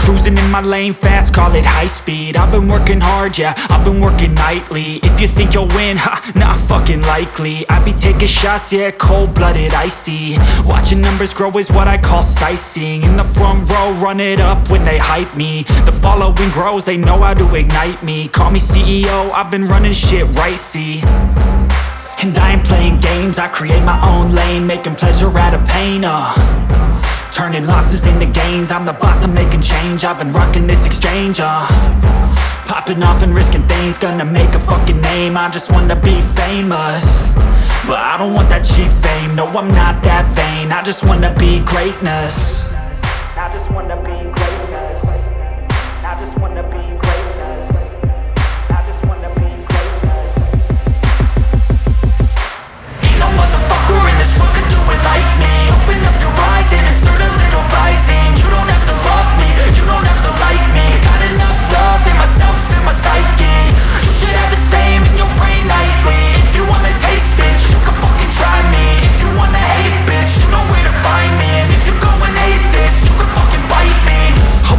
Cruising in my lane fast, call it high speed. I've been working hard, yeah, I've been working nightly. If you think you'll win, ha, not fucking likely. I be taking shots, yeah, cold-blooded, icy. Watching numbers grow is what I call sightseeing. In the front row, run it up when they hype me. The following grows, they know how to ignite me. Call me CEO, I've been running shit right, see. And I ain't playing games, I create my own lane, making pleasure out of pain, turning losses into gains. I'm the boss, I'm making change. I've been rocking this exchange, popping off and risking things. Gonna make a fucking name, I just wanna be famous. But I don't want that cheap fame, no I'm not that vain. I just wanna be greatness. I just wanna be greatness. I just wanna be greatness. I just wanna be greatness. Ain't no motherfucker in this world could do it like me. Open up your eyes and insert a little rising. You don't have to love me, you don't have to like me. Got enough love in myself, in my psyche. You should have the same in your brain nightly. If you wanna taste, bitch, you can fucking try me. If you wanna hate, bitch, you know where to find me. And if you go and hate this, you can fucking bite me.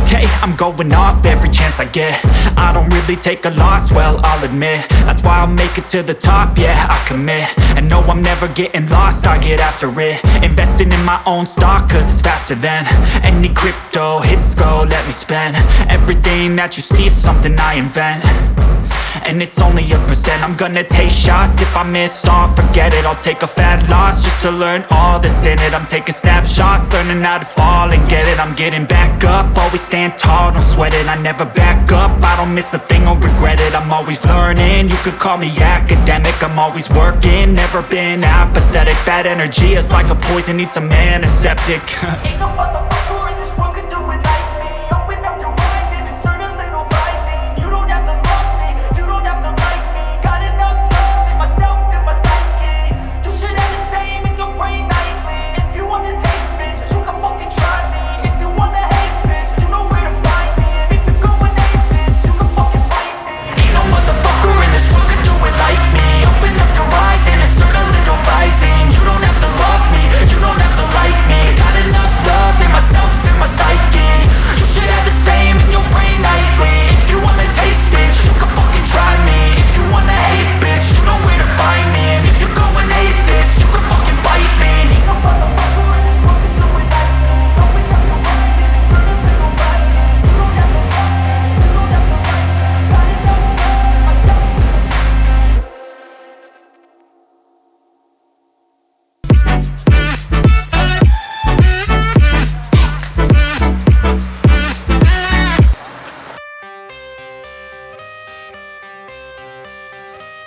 Okay, I'm going off every chance I get. I don't really take a loss, well, I'll admit. That's why I'll make it to the top, yeah, I commit. And no, I'm never getting lost, I get after it. Investing in my own stock, cause it's faster than any crypto hits go, let me spend. Everything that you see is something I invent. And it's only a percent. I'm gonna take shots. If I miss all, forget it. I'll take a fat loss just to learn all that's in it. I'm taking snapshots, learning how to fall and get it. I'm getting back up, always stand tall, don't sweat it. I never back up, I don't miss a thing or regret it. I'm always learning, you could call me academic. I'm always working, never been apathetic. Bad energy is like a poison, needs some antiseptic. Ain't no motherfucker in this world could do it like me. Open up your eyes and insert a little rising. You don't have to love me, you don't have to like me. Got enough love in myself, in my psyche. You should have the same in your brain nightly. If you wanna taste, bitch, you can fucking try me. If you wanna hate, bitch, you know where to find me. And if you go and hate, bitch, you can fucking fight me. Ain't no motherfucker in this world could do it like me. Open up your eyes and insert a little rising. You don't have to love me, you don't have to like me. Got enough love in myself, in my psyche. You should have the same in your brain nightly. If you wanna taste, bitch, you can fucking try me. If you wanna hate, bitch, you know where to find me. And if you go and hate this, you can fucking bite me. Ain't no motherfucker in this world could do it like me. Open up your eyes and insert a little rising. You don't have to love me, you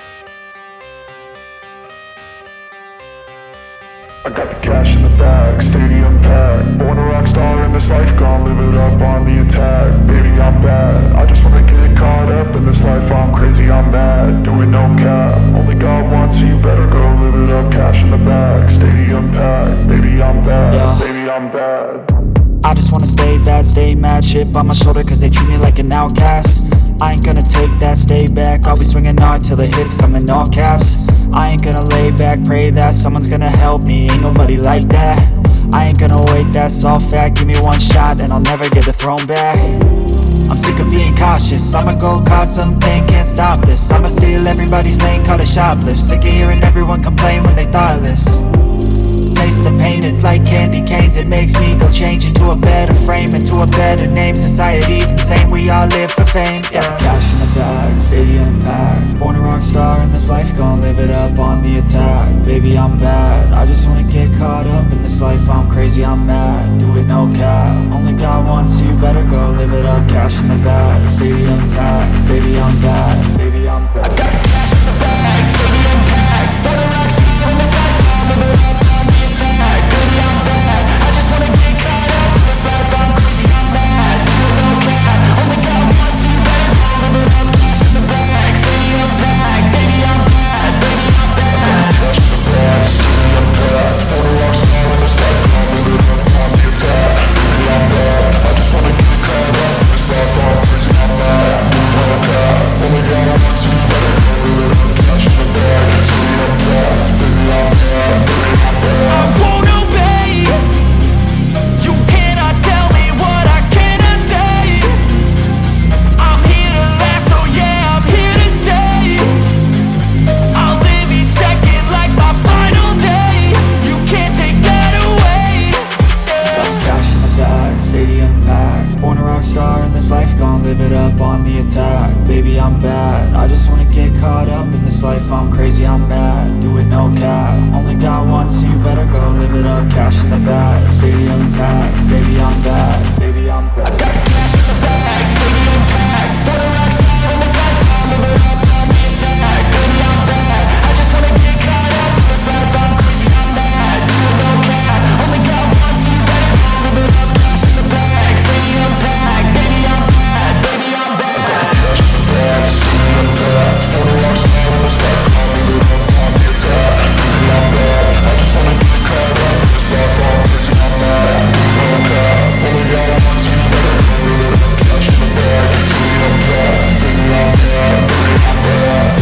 don't have to like me. Got enough love in myself. I got the cash in the bag, stadium packed. Born a rock star in this life, gon' live it up on the attack. Baby, I'm bad, I just wanna get caught up in this life. I'm crazy, I'm mad, doing no cap. Only God wants you, better go live it up. Cash in the bag, stadium packed. Baby, I'm bad, Yeah. baby, I'm bad. I just wanna stay bad, stay mad. Chip on my shoulder cause they treat me like an outcast. I ain't gonna take that, stay back. I'll be swinging hard till the hits come in all caps. I ain't gonna lay back, pray that someone's gonna help me. Ain't nobody like that. I ain't gonna wait, that's all fact. Give me one shot and I'll never get the throne back. I'm sick of being cautious, I'ma go cause something, can't stop this. I'ma steal everybody's lane, call it shoplift. Sick of hearing everyone complain when they thoughtless. Taste the pain, it's like candy canes. It makes me go change into a better frame, into a better name. Society's insane, we all live for fame, yeah. Cash in the bag, stadium packed. Born a rock star in this life, gon' live it up on the attack. Baby, I'm bad, I just wanna get caught up in this life. I'm crazy, I'm mad, do it no cap. Only God wants you, better go live it up. Cash in the bag, stadium packed. Baby, I'm bad, baby, I'm bad. I got the cash in the bag, stadium packed. Born a rock star in this life, gon' live it up. Baby, I'm bad, I just wanna get caught up in this life. I'm crazy, I'm mad, do it no cap. Only God wants you, better go live it up. Cash in the bag, stadium packed. Baby, I'm bad, baby, I'm bad. Cash in the bag, stadium packed. Born a rock star in this life, gon' live it up on the attack. Baby, I'm bad, I just wanna get caught up in this life. I'm crazy, I'm mad, do it no cap. Only God wants you, better go life, I'm crazy, I'm mad. Do it no cap, only got one, so you better go live it up. Cash in the bag, stadium packed. Baby, I'm back, baby, I'm back. I got the cash in the bag, stadium packed. Wanna rock star on this life, I'm living up on the attack. Baby, I'm back, I just wanna get caught up in this life, I'm crazy, I'm mad. Do it no cap, only got one, so you better go live it up. Cash in the bag, stadium packed. Baby, I'm back, baby, I'm back. I got the cash in the bag, stadium packed. Wanna rock star on this life, I'm living up on the attack. Baby, I'm back, I just wanna get caught up in this life, I'm crazy, I'm mad. Do it no cap, only got one, so you better go live it up. Cash in the bag, stadium packed. Baby, I'm back, baby, I'm back.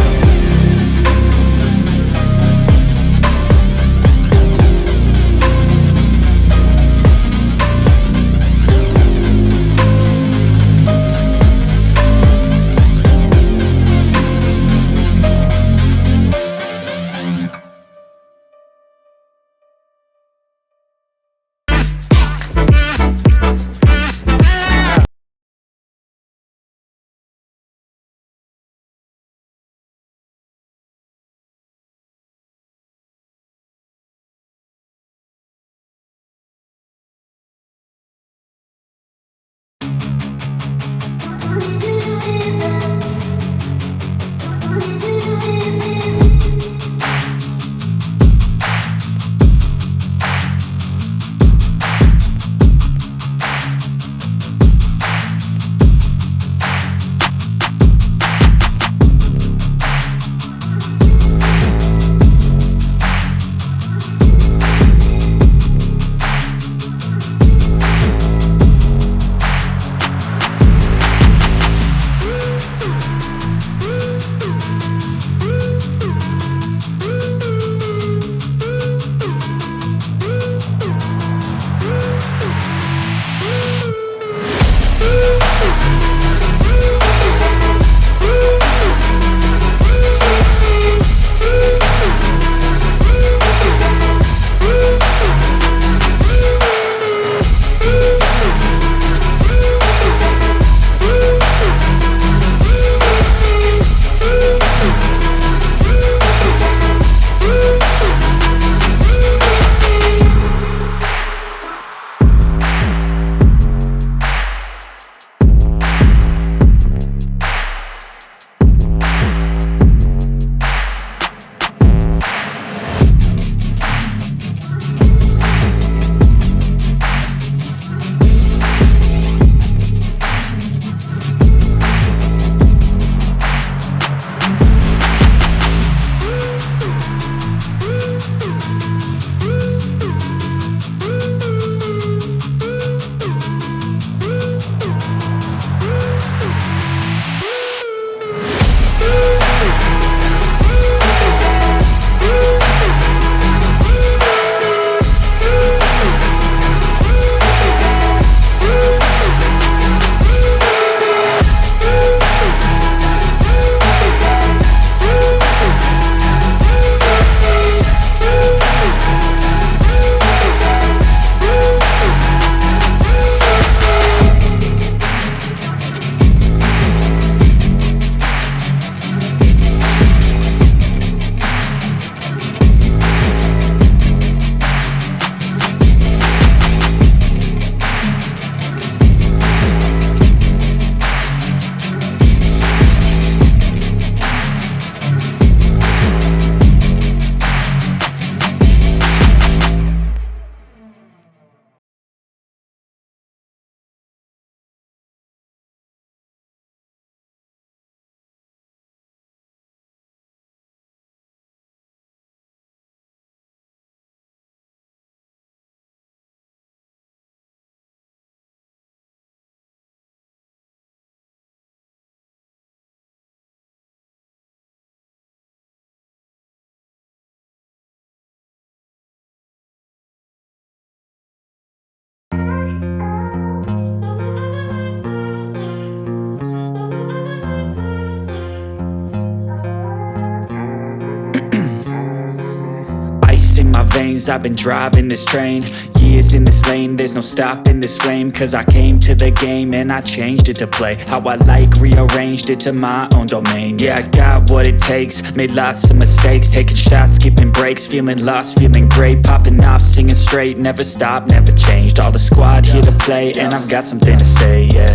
I've been driving this train years in this lane, there's no stopping this flame. Cause I came to the game and I changed it to play how I like, rearranged it to my own domain. Yeah, I got what it takes, made lots of mistakes, taking shots, skipping breaks, feeling lost, feeling great, popping off, singing straight, never stopped, never changed. All the squad here to play, and I've got something to say, yeah.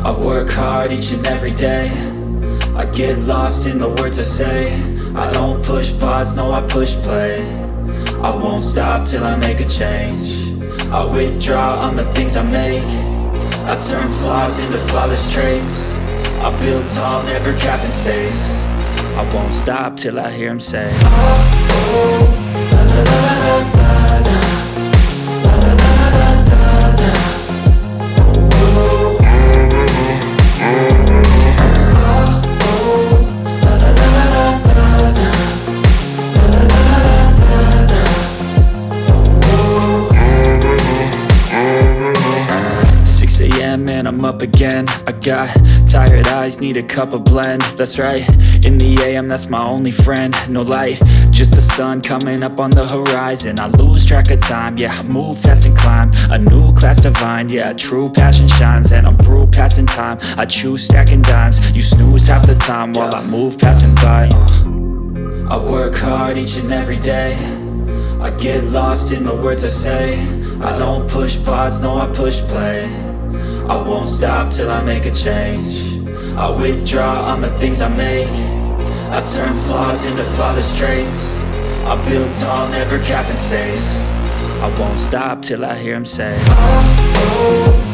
I work hard each and every day, I get lost in the words I say. I don't push pause, no I push play. I won't stop till I make a change. I withdraw on the things I make. I turn flaws into flawless traits. I build tall, never capped in space. I won't stop till I hear him say, oh, la la la la la la. And I'm up again. I got tired eyes, need a cup of blend. That's right, in the AM, that's my only friend. No light, just the sun coming up on the horizon. I lose track of time, yeah, I move fast and climb a new class divine, yeah, true passion shines. And I'm through passing time, I choose stacking dimes. You snooze half the time while I move passing by. I work hard each and every day, I get lost in the words I say. I don't push pause, no I push play. I won't stop till I make a change. I withdraw on the things I make. I turn flaws into flawless traits. I build tall, never capped in space. I won't stop till I hear him say, oh, oh.